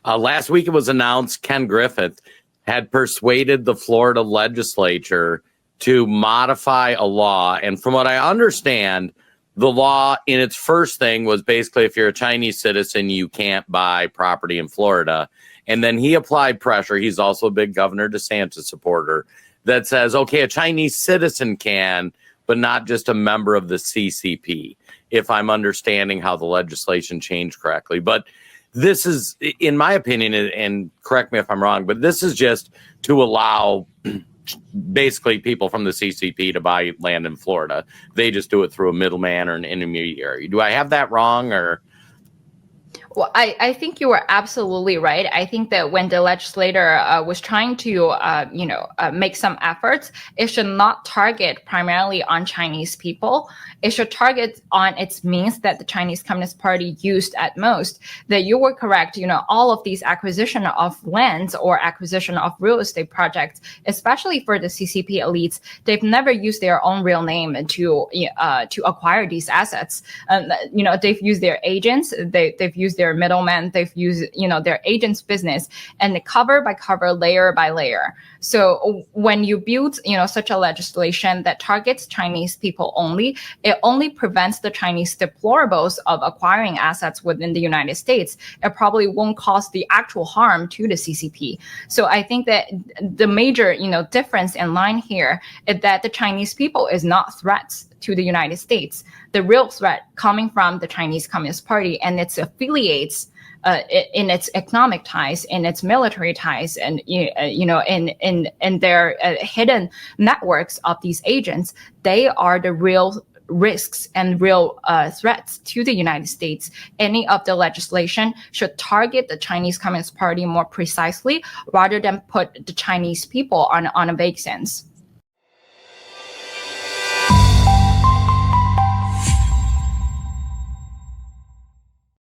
Last week it was announced Ken Griffith had persuaded the Florida legislature to modify a law. And from what I understand, the law in its first thing was basically if you're a Chinese citizen, you can't buy property in Florida. And then he applied pressure. He's also a big Governor DeSantis supporter that says, okay, a Chinese citizen can, but not just a member of the CCP, if I'm understanding how the legislation changed correctly. But this is, in my opinion, and correct me if I'm wrong, but this is just to allow basically people from the CCP to buy land in Florida. They just do it through a middleman or an intermediary. Do I have that wrong, or? Well, I think you were absolutely right. I think that when the legislator was trying to, make some efforts, it should not target primarily on Chinese people. It should target on its means that the Chinese Communist Party used at most. That you were correct. All of these acquisition of lands or acquisition of real estate projects, especially for the CCP elites, they've never used their own real name to acquire these assets. They've used their agents. They've used their middlemen, they've used, their agents' business, and cover by cover, layer by layer. So when you build, such a legislation that targets Chinese people only, it only prevents the Chinese deplorables of acquiring assets within the United States. It probably won't cause the actual harm to the CCP. So I think that the major, difference in line here is that the Chinese people is not threats to the United States. The real threat coming from the Chinese Communist Party and its affiliates in its economic ties, in its military ties, and in their hidden networks of these agents. They are the real risks and real threats to the United States. Any of the legislation should target the Chinese Communist Party more precisely rather than put the Chinese people on a vague sense.